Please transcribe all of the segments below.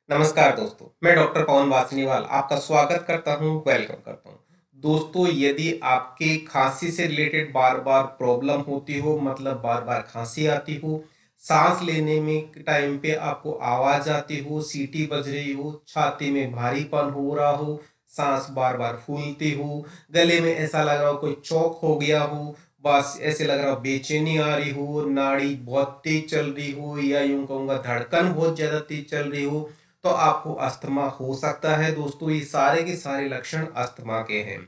नमस्कार दोस्तों, मैं डॉक्टर पवन वासनीवाल आपका स्वागत करता हूं, वेलकम करता हूं। दोस्तों, यदि आपके खांसी से रिलेटेड बार-बार प्रॉब्लम होती हो, मतलब बार-बार खांसी आती हो, सांस लेने में टाइम पे आपको आवाज़ आती हो, सीटी बज रही हो, छाती में भारीपन हो रहा हो, सांस बार-बार फूलती हो, गले में ऐसा लग रहा हो कोई चौक हो गया हो, बस ऐसे लग रहा हो बेचैनी आ रही हो, नाड़ी बहुत तेज चल रही हो या यूँ कहूँगा धड़कन बहुत ज़्यादा तेज चल रही हो, तो आपको अस्थमा हो सकता है। दोस्तों, ये सारे के सारे लक्षण अस्थमा के हैं।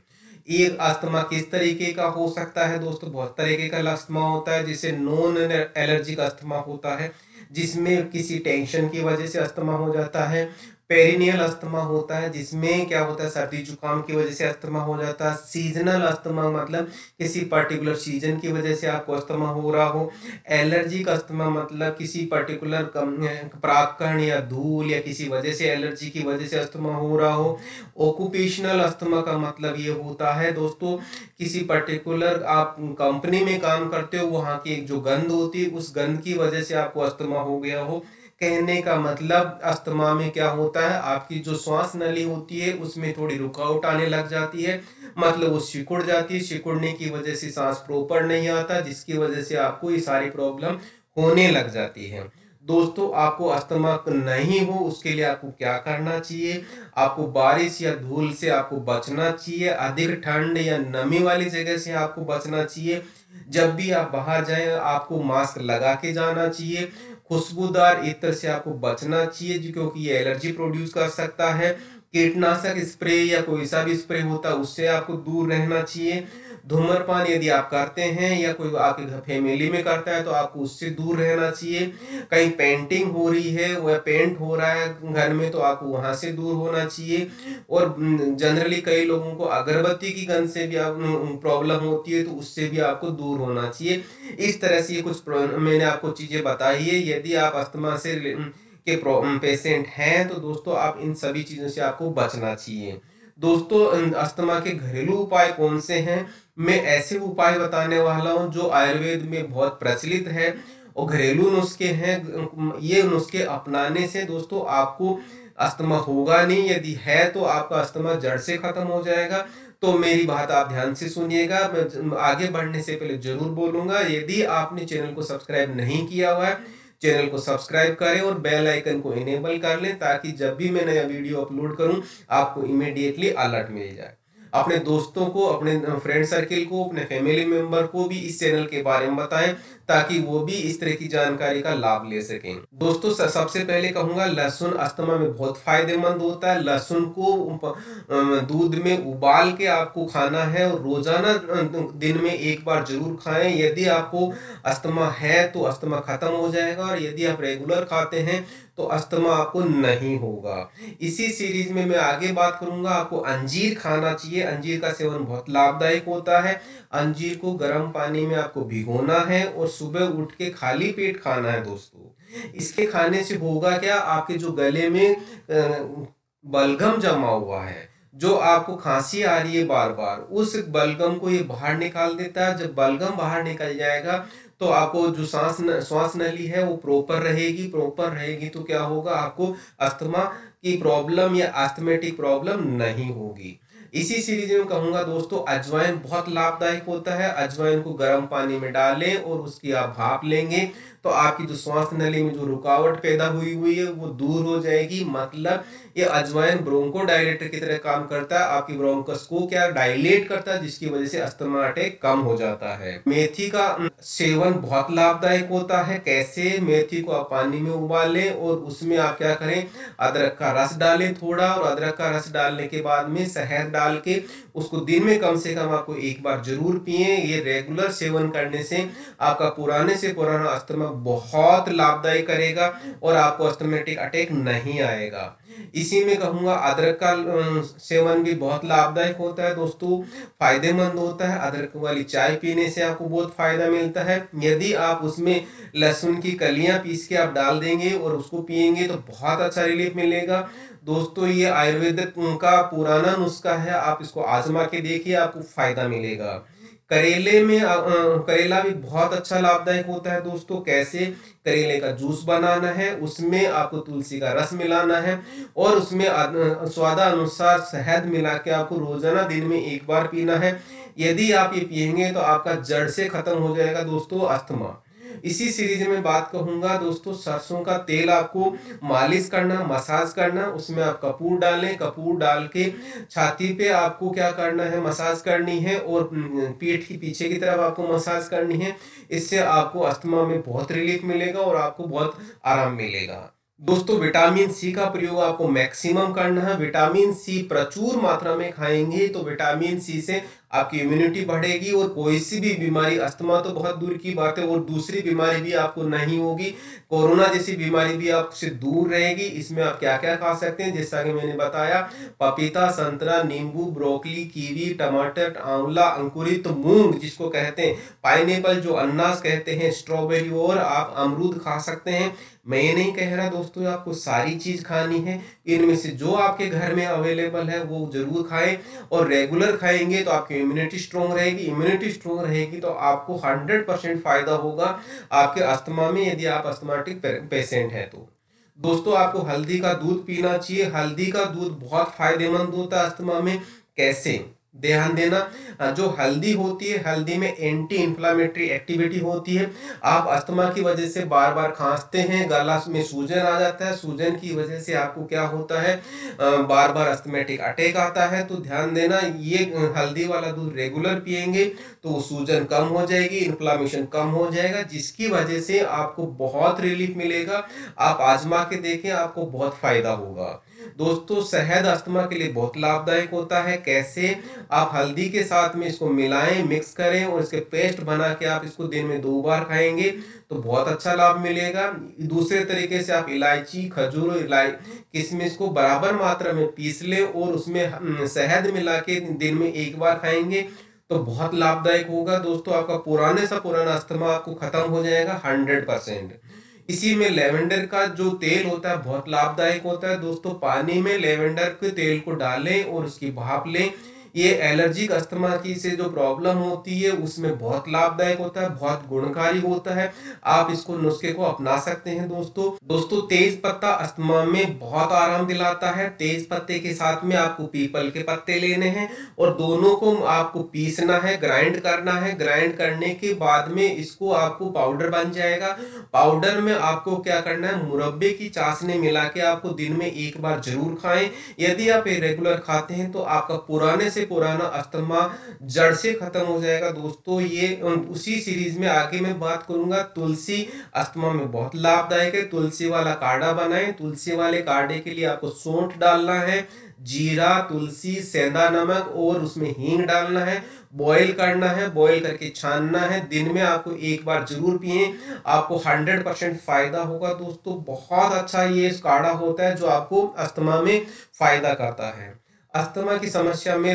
एक अस्थमा किस तरीके का हो सकता है दोस्तों, बहुत तरीके का अस्थमा होता है, जिसे नॉन एलर्जिक अस्थमा होता है, जिसमें किसी टेंशन की वजह से अस्थमा हो जाता है। पेरिनियल अस्थमा होता है, जिसमें क्या होता है, सर्दी जुकाम की वजह से अस्थमा हो जाता है। सीजनल अस्थमा मतलब किसी पर्टिकुलर सीजन की वजह से आपको अस्थमा हो रहा हो। एलर्जिक अस्थमा मतलब किसी पर्टिकुलर परागकण या धूल या किसी वजह से एलर्जी की वजह से अस्थमा हो रहा हो। ऑक्यूपेशनल अस्थमा का मतलब ये होता है दोस्तों, किसी पर्टिकुलर आप कंपनी में काम करते हो, वहाँ की एक जो गंध होती है, उस गंध की वजह से आपको अस्थमा हो गया हो। कहने का मतलब अस्थमा में क्या होता है, आपकी जो श्वास नली होती है उसमें थोड़ी रुकावट आने लग जाती है, मतलब वो सिकुड़ जाती है। सिकुड़ने की वजह से सांस प्रॉपर नहीं आता, जिसकी वजह से आपको ये सारी प्रॉब्लम होने लग जाती है। दोस्तों, आपको अस्थमा नहीं हो उसके लिए आपको क्या करना चाहिए? आपको बारिश या धूल से आपको बचना चाहिए, अधिक ठंड या नमी वाली जगह से आपको बचना चाहिए। जब भी आप बाहर जाएँ आपको मास्क लगा के जाना चाहिए। खुशबूदार इत्र से आपको बचना चाहिए क्योंकि ये एलर्जी प्रोड्यूस कर सकता है। कीटनाशक स्प्रे या कोई सा भी स्प्रे होता है उससे आपको दूर रहना चाहिए। धूम्रपान यदि आप करते हैं या कोई आपके घर फैमिली में करता है तो आपको उससे दूर रहना चाहिए। कहीं पेंटिंग हो रही है या पेंट हो रहा है घर में तो आपको वहाँ से दूर होना चाहिए। और जनरली कई लोगों को अगरबत्ती की गंध से भी आप प्रॉब्लम होती है, तो उससे भी आपको दूर होना चाहिए। इस तरह से ये मैंने आपको चीज़ें बताई है। यदि आप अस्थमा से पेशेंट हैं तो दोस्तों आप इन सभी चीज़ों से आपको बचना चाहिए। दोस्तों, अस्थमा के घरेलू उपाय कौन से हैं? मैं ऐसे उपाय बताने वाला हूँ जो आयुर्वेद में बहुत प्रचलित है और घरेलू नुस्खे हैं। ये नुस्खे अपनाने से दोस्तों आपको अस्थमा होगा नहीं, यदि है तो आपका अस्थमा जड़ से खत्म हो जाएगा। तो मेरी बात आप ध्यान से सुनिएगा। मैं आगे बढ़ने से पहले जरूर बोलूंगा, यदि आपने चैनल को सब्सक्राइब नहीं किया हुआ है, चैनल को सब्सक्राइब करें और बेल आइकन को इनेबल कर लें, ताकि जब भी मैं नया वीडियो अपलोड करूं आपको इमीडिएटली अलर्ट मिल जाए। अपने दोस्तों को, अपने फ्रेंड सर्किल को, अपने फैमिली मेंबर को भी इस चैनल के बारे में बताएं, ताकि वो भी इस तरह की जानकारी का लाभ ले सकें। दोस्तों, सबसे पहले कहूंगा, लहसुन अस्थमा में बहुत फायदेमंद होता है। लहसुन को दूध में उबाल के आपको खाना है और रोजाना दिन में एक बार जरूर खाएं। यदि आपको अस्थमा है तो अस्थमा खत्म हो जाएगा, और यदि आप रेगुलर खाते हैं तो अस्थमा आपको नहीं होगा। इसी सीरीज में मैं आगे बात करूंगा, आपको अंजीर खाना चाहिए। अंजीर का सेवन बहुत लाभदायक होता है। अंजीर को गर्म पानी में आपको भिगोना है और सुबह उठ के खाली पेट खाना है दोस्तों। इसके खाने से होगा क्या, आपके जो गले में बलगम जमा हुआ है, जो आपको खांसी आ रही है बार बार, उस बलगम को ये बाहर निकाल देता है। जब बलगम बाहर निकल जाएगा तो आपको जो श्वास नली है वो प्रॉपर रहेगी। प्रॉपर रहेगी तो क्या होगा, आपको अस्थमा की प्रॉब्लम या अस्थमेटिक प्रॉब्लम नहीं होगी। इसी सीरीज में कहूंगा दोस्तों, अजवाइन बहुत लाभदायक होता है। अजवाइन को गर्म पानी में डालें और उसकी आप भाप लेंगे तो आपकी जो श्वास नली में जो रुकावट पैदा हुई हुई है वो दूर हो जाएगी। मतलब ये अजवाइन ब्रोंको डायलेटर की तरह काम करता है, आपकी ब्रोंकस को क्या डायलेट करता है, जिसकी वजह से अस्थमा अटैक कम हो जाता है। मेथी का सेवन बहुत लाभदायक होता है। कैसे? मेथी को आप पानी में उबालें और उसमें आप क्या करें, अदरक का रस डालें थोड़ा, और अदरक का रस डालने के बाद में शहद डाल के उसको दिन में कम से कम आपको एक बार जरूर पिए। ये रेगुलर सेवन करने से आपका पुराने से पुराना अस्थमा बहुत लाभदायक करेगा और आपको अस्थमेटिक अटैक नहीं आएगा। इसी में कहूंगा, अदरक का सेवन भी बहुत लाभदायक होता है दोस्तों, फायदेमंद होता है। अदरक वाली चाय पीने से आपको बहुत फायदा मिलता है। यदि आप उसमें लहसुन की कलियां पीस के आप डाल देंगे और उसको पिएंगे तो बहुत अच्छा रिलीफ मिलेगा। दोस्तों, ये आयुर्वेद का पुराना नुस्खा है, आप इसको आजमा के देखिए, आपको फायदा मिलेगा। करेला भी बहुत अच्छा लाभदायक होता है दोस्तों। कैसे? करेले का जूस बनाना है, उसमें आपको तुलसी का रस मिलाना है और उसमें स्वादानुसार शहद मिला के आपको रोजाना दिन में एक बार पीना है। यदि आप ये पिएंगे तो आपका जड़ से खत्म हो जाएगा दोस्तों अस्थमा। इसी सीरीज में बात कहूंगा दोस्तों, सरसों का तेल आपको मालिश करना, मसाज करना, उसमें आप कपूर डालें, कपूर डाल के छाती पे आपको क्या करना है, मसाज करनी है और पीठ की पीछे की तरफ आपको मसाज करनी है। इससे आपको अस्थमा में बहुत रिलीफ मिलेगा और आपको बहुत आराम मिलेगा। दोस्तों विटामिन सी का प्रयोग आपको मैक्सिमम करना है। विटामिन सी प्रचुर मात्रा में खाएंगे तो विटामिन सी से आपकी इम्यूनिटी बढ़ेगी और कोई सी भी बीमारी, अस्थमा तो बहुत दूर की बात है, और दूसरी बीमारी भी आपको नहीं होगी। कोरोना जैसी बीमारी भी आपसे दूर रहेगी। इसमें आप क्या क्या खा सकते हैं, जैसा कि मैंने बताया, पपीता, संतरा, नींबू, ब्रोकली, कीवी, टमाटर, आंवला, अंकुरित मूंग जिसको कहते हैं, पाइनएप्पल जो अनानास कहते हैं, स्ट्रॉबेरी, और आप अमरूद खा सकते हैं। मैं ये नहीं कह रहा दोस्तों आपको सारी चीज खानी है, इनमें से जो आपके घर में अवेलेबल है वो जरूर खाएं और रेगुलर खाएंगे तो आपकी इम्यूनिटी स्ट्रोंग रहेगी। इम्यूनिटी स्ट्रोंग रहेगी तो आपको 100% फायदा होगा आपके अस्थमा में, यदि आप अस्थमाटिक पेशेंट हैं तो। दोस्तों आपको हल्दी का दूध पीना चाहिए। हल्दी का दूध बहुत फायदेमंद होता है अस्थमा में। कैसे? ध्यान देना, जो हल्दी होती है, हल्दी में एंटी इंफ्लामेटरी एक्टिविटी होती है। आप अस्थमा की वजह से बार बार खांसते हैं, गला में सूजन आ जाता है, सूजन की वजह से आपको क्या होता है, बार बार अस्थमेटिक अटैक आता है। तो ध्यान देना, ये हल्दी वाला दूध रेगुलर पिएंगे तो सूजन कम हो जाएगी, इन्फ्लामेशन कम हो जाएगा, जिसकी वजह से आपको बहुत रिलीफ मिलेगा। आप आजमा के देखें, आपको बहुत फायदा होगा। दोस्तों शहद अस्थमा के लिए बहुत लाभदायक होता है। कैसे? आप हल्दी के साथ में इसको मिलाएं, मिक्स करें और इसके पेस्ट बना के आप इसको दिन में 2 बार खाएंगे तो बहुत अच्छा लाभ मिलेगा। दूसरे तरीके से आप इलायची, खजूर, किशमिश को बराबर मात्रा में पीस लें और उसमें शहद मिला के दिन में 1 बार खाएंगे तो बहुत लाभदायक होगा दोस्तों। आपका पुराने सा पुराना अस्थमा आपको खत्म हो जाएगा 100%। इसी में लेवेंडर का जो तेल होता है बहुत लाभदायक होता है दोस्तों। पानी में लेवेंडर के तेल को डालें और उसकी भाप लें। ये एलर्जिक अस्थमा की से जो प्रॉब्लम होती है उसमें बहुत लाभदायक होता है, बहुत गुणकारी होता है। आप इसको नुस्खे को अपना सकते हैं दोस्तों तेज पत्ता अस्थमा में बहुत आराम दिलाता है। तेज पत्ते के साथ में आपको पीपल के पत्ते लेने हैं और दोनों को आपको पीसना है, ग्राइंड करना है। ग्राइंड करने के बाद में इसको आपको पाउडर बन जाएगा। पाउडर में आपको क्या करना है, मुरब्बे की चाशनी मिला के आपको दिन में 1 बार जरूर खाएं। यदि आप ये रेगुलर खाते हैं तो आपका पुराने से पुराना अस्थमा जड़ से खत्म हो जाएगा दोस्तों। ये उसी सीरीज में आगे मैं बात करूंगा। तुलसी अस्थमा में बहुत लाभदायक है। तुलसी वाला काढ़ा बनाएं। तुलसी वाले काढ़े के लिए आपको सौंठ डालना है, जीरा, तुलसी, सेंधा नमक और उसमें हींग डालना है। बॉईल करना है, बॉईल करके छानना है। दिन में आपको 1 बार जरूर पिए, आपको 100% फायदा होगा दोस्तों। बहुत अच्छा ये काढ़ा होता है जो आपको अस्थमा में फायदा करता है। अस्थमा की समस्या में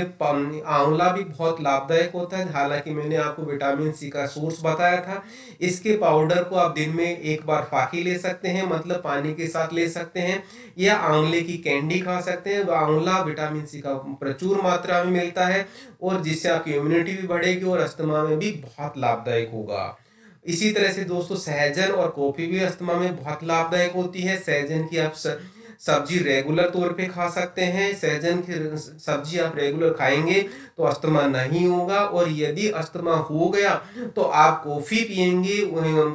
आंवला भी बहुत लाभदायक होता है। हालांकि मैंने आपको विटामिन सी का सोर्स बताया था। इसके पाउडर को आप दिन में 1 बार फाकी ले सकते हैं, मतलब पानी के साथ ले सकते हैं, या आंवले की कैंडी खा सकते हैं। आंवला विटामिन सी का प्रचुर मात्रा में मिलता है और जिससे आपकी इम्यूनिटी भी बढ़ेगी और अस्थमा में भी बहुत लाभदायक होगा। इसी तरह से दोस्तों सहजन और कॉफी भी अस्थमा में बहुत लाभदायक होती है। सहजन की आप सब्जी रेगुलर तौर पे खा सकते हैं। सहजन की सब्जी आप रेगुलर खाएंगे तो अस्थमा नहीं होगा, और यदि अस्थमा हो गया तो आप कॉफी पिएंगे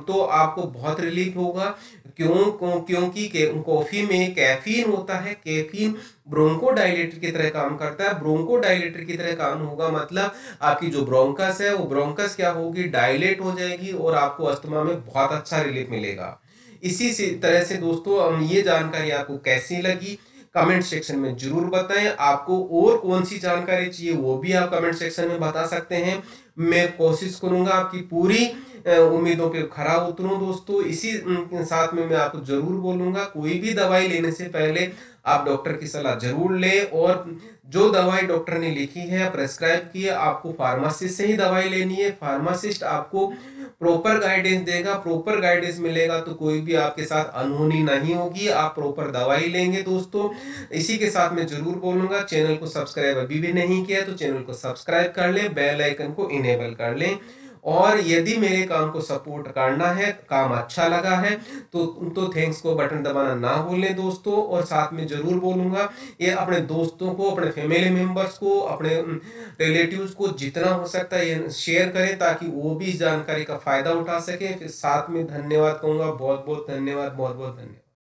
तो आपको बहुत रिलीफ होगा। क्योंकि कॉफी में कैफीन होता है। कैफीन ब्रोंकोडायलेटर की तरह काम करता है। ब्रोंकोडायलेटर की तरह काम होगा, मतलब आपकी जो ब्रोंकस है वो ब्रोंकस क्या होगी, डायलेट हो जाएगी और आपको अस्थमा में बहुत अच्छा रिलीफ मिलेगा। इसी तरह से दोस्तों ये जानकारी आपको कैसी लगी कमेंट सेक्शन में जरूर बताएं। आपको और कौन सी जानकारी चाहिए वो भी आप कमेंट सेक्शन में बता सकते हैं। मैं कोशिश करूंगा आपकी पूरी उम्मीदों पे खरा उतरूं दोस्तों। इसी साथ में मैं आपको जरूर बोलूंगा, कोई भी दवाई लेने से पहले आप डॉक्टर की सलाह जरूर लें, और जो दवाई डॉक्टर ने लिखी है, प्रेस्क्राइब की है, आपको फार्मासिस्ट से ही दवाई लेनी है। फार्मासिस्ट आपको प्रॉपर गाइडेंस देगा, प्रॉपर गाइडेंस मिलेगा तो कोई भी आपके साथ अनहोनी नहीं होगी, आप प्रॉपर दवाई लेंगे दोस्तों। इसी के साथ मैं जरूर बोलूंगा, चैनल को सब्सक्राइब अभी भी नहीं किया तो चैनल को सब्सक्राइब कर लें, बेल आइकन को इनेबल कर लें। और यदि मेरे काम को सपोर्ट करना है, काम अच्छा लगा है तो थैंक्स को बटन दबाना ना भूलें दोस्तों। और साथ में जरूर बोलूंगा, ये अपने दोस्तों को, अपने फैमिली मेंबर्स को, अपने रिलेटिव्स को जितना हो सकता है ये शेयर करें ताकि वो भी इस जानकारी का फायदा उठा सके। फिर साथ में धन्यवाद कहूंगा, बहुत बहुत धन्यवाद, बहुत बहुत धन्यवाद।